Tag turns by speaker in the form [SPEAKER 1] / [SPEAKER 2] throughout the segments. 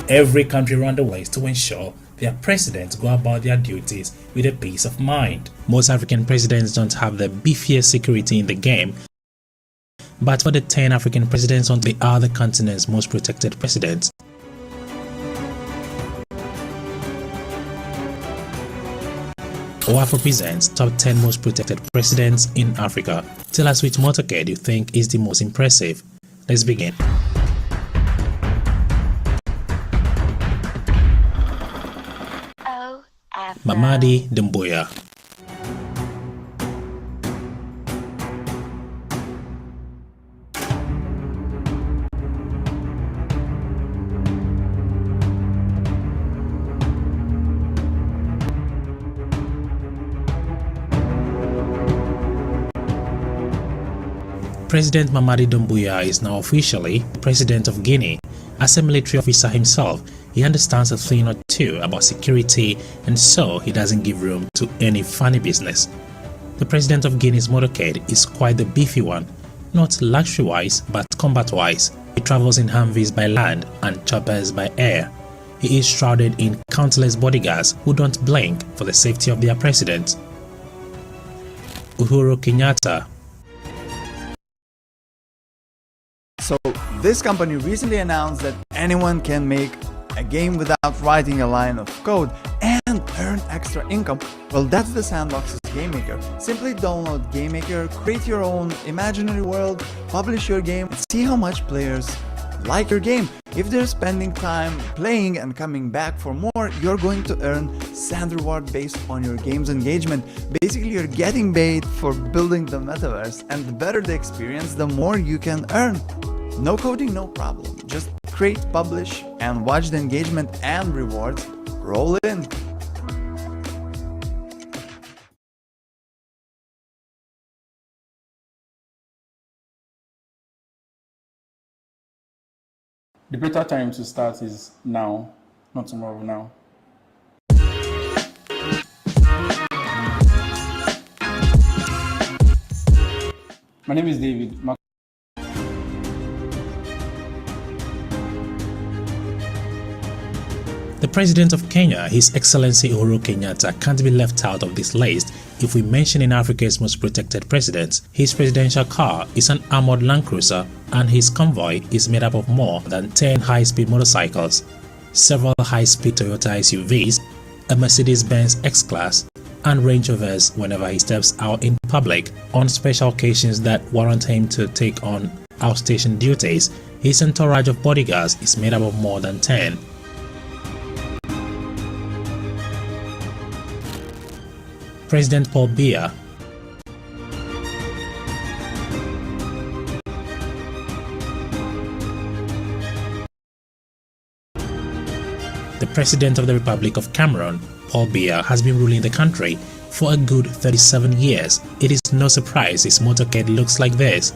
[SPEAKER 1] Every country around the world is to ensure their presidents go about their duties with a peace of mind. Most African presidents don't have the beefiest security in the game, but for the 10 African presidents, they are the continent's most protected presidents. OAFO presents top 10 most protected presidents in Africa. Tell us which motorcade you think is the most impressive. Let's begin. Mamadi Doumbouya. President Mamadi Doumbouya is now officially President of Guinea. As a military officer himself, he understands a thing or two about security, and so he doesn't give room to any funny business. The President of Guinea's motorcade is quite the beefy one, not luxury-wise but combat-wise. He travels in Humvees by land and choppers by air. He is shrouded in countless bodyguards who don't blink for the safety of their president. Uhuru Kenyatta.
[SPEAKER 2] So this company recently announced that anyone can make a game without writing a line of code and earn extra income. Well, that's the Sandbox's Game Maker. Simply download Game Maker, create your own imaginary world, publish your game, and see how much players like your game. If they're spending time playing and coming back for more, you're going to earn sand reward based on your game's engagement. Basically, you're getting paid for building the metaverse, and the better the experience, the more you can earn. No coding, no problem. Just create, publish, and watch the engagement and rewards roll in.
[SPEAKER 3] The better time to start is now, not tomorrow, now. My name is David.
[SPEAKER 1] The President of Kenya, His Excellency Uhuru Kenyatta, can't be left out of this list if we mention in Africa's most protected presidents. His presidential car is an armored Land Cruiser, and his convoy is made up of more than 10 high-speed motorcycles, several high-speed Toyota SUVs, a Mercedes-Benz X-Class, and Range Rovers whenever he steps out in public. On special occasions that warrant him to take on outstation duties, his entourage of bodyguards is made up of more than 10. President Paul Biya. The President of the Republic of Cameroon, Paul Biya, has been ruling the country for a good 37 years. It is no surprise his motorcade looks like this.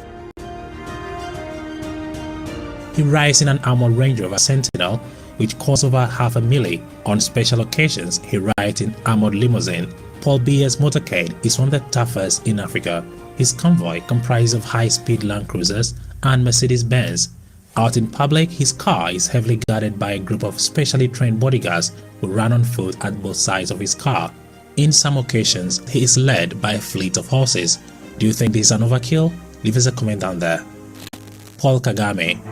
[SPEAKER 1] He rides in an armored Range Rover Sentinel, which costs over $500,000. On special occasions, he rides in armored limousine. Paul Biya's motorcade is one of the toughest in Africa. His convoy comprises of high-speed Land Cruisers and Mercedes-Benz. Out in public, his car is heavily guarded by a group of specially trained bodyguards who run on foot at both sides of his car. In some occasions, he is led by a fleet of horses. Do you think this is an overkill? Leave us a comment down there. Paul Kagame.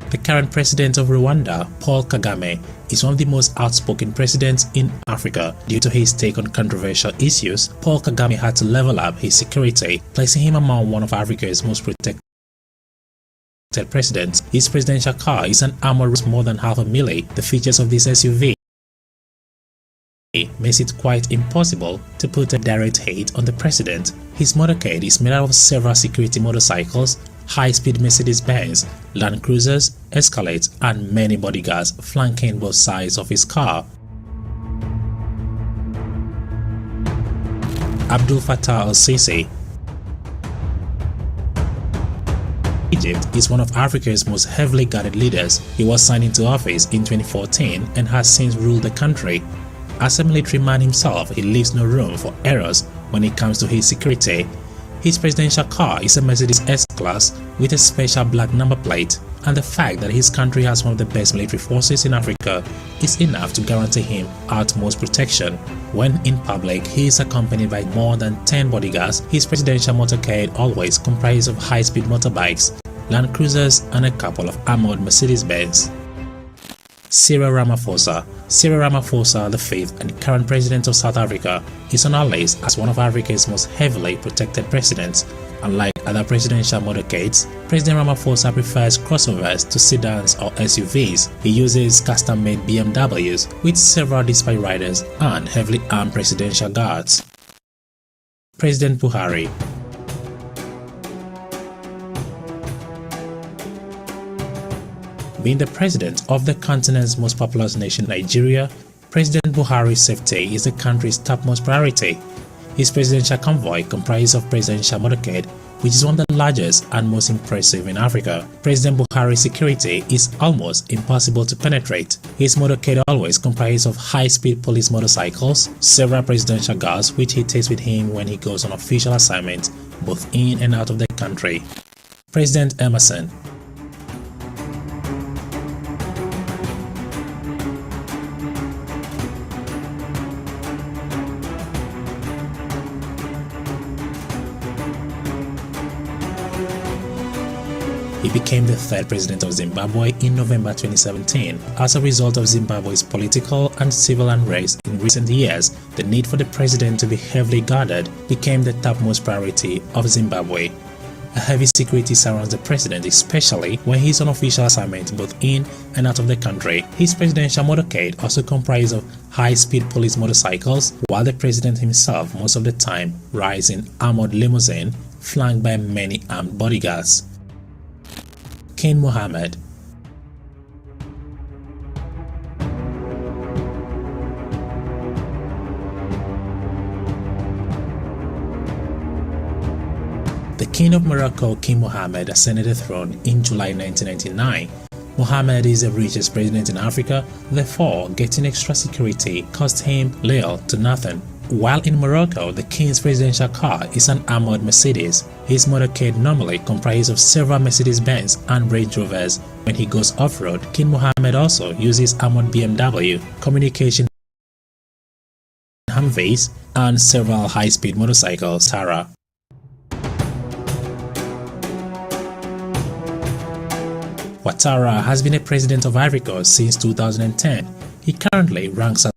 [SPEAKER 1] The current president of Rwanda, Paul Kagame, is one of the most outspoken presidents in Africa. Due to his take on controversial issues, Paul Kagame had to level up his security, placing him among one of Africa's most protected presidents. His presidential car is an armored worth more than $500,000. The features of this SUV makes it quite impossible to put a direct hit on the president. His motorcade is made out of several security motorcycles, high-speed Mercedes-Benz, Land Cruisers, Escalades, and many bodyguards flanking both sides of his car. Abdul Fattah al-Sisi. Egypt is one of Africa's most heavily guarded leaders. He was signed into office in 2014 and has since ruled the country. As a military man himself, he leaves no room for errors When it comes to his security, his presidential car is a Mercedes S-Class with a special black number plate, and the fact that his country has one of the best military forces in Africa is enough to guarantee him utmost protection. When in public, he is accompanied by more than 10 bodyguards. His presidential motorcade always comprises of high-speed motorbikes, Land Cruisers, and a couple of armored Mercedes-Benz. Cyril Ramaphosa. Cyril Ramaphosa, the fifth and current president of South Africa, is on our list as one of Africa's most heavily protected presidents. Unlike other presidential motorcades, President Ramaphosa prefers crossovers to sedans or SUVs. He uses custom-made BMWs with several dispatch riders and heavily armed presidential guards. President Buhari. Being the president of the continent's most populous nation, Nigeria, President Buhari's safety is the country's topmost priority. His presidential convoy comprises of presidential motorcade, which is one of the largest and most impressive in Africa. President Buhari's security is almost impossible to penetrate. His motorcade always comprises of high-speed police motorcycles, several presidential guards which he takes with him when he goes on official assignments, both in and out of the country. President Emerson. He became the third president of Zimbabwe in November 2017. As a result of Zimbabwe's political and civil unrest in recent years, the need for the president to be heavily guarded became the topmost priority of Zimbabwe. A heavy security surrounds the president, especially when he is on official assignment both in and out of the country. His presidential motorcade also comprises of high-speed police motorcycles, while the president himself most of the time rides in armored limousine flanked by many armed bodyguards. King Mohammed. The King of Morocco, King Mohammed, ascended the throne in July 1999. Mohammed is the richest president in Africa, therefore getting extra security cost him little to nothing. While in Morocco, the king's presidential car is an armored Mercedes. His motorcade normally comprises of several Mercedes-Benz and Range Rovers. When he goes off-road, King Mohammed also uses armored BMW, communication Humvees, and several high-speed motorcycles. Tara. Ouattara has been a president of Ivory Coast since 2010. He currently ranks as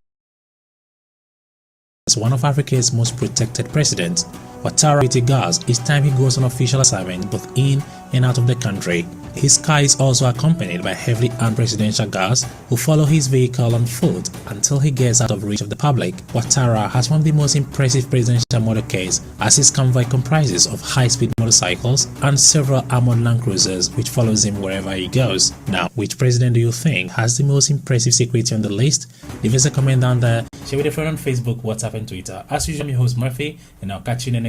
[SPEAKER 1] one of Africa's most protected presidents. Ouattara guards each time he goes on official assignment both in and out of the country. His car is also accompanied by heavily armed presidential guards who follow his vehicle on foot until he gets out of reach of the public. Ouattara has one of the most impressive presidential motorcades, as his convoy comprises of high-speed motorcycles and several armored Land Cruisers which follows him wherever he goes. Now, which president do you think has the most impressive security on the list? Leave us a comment down there. Share with a friend on Facebook, WhatsApp and Twitter. As usual, I'm your host Murphy, and I'll catch you in the next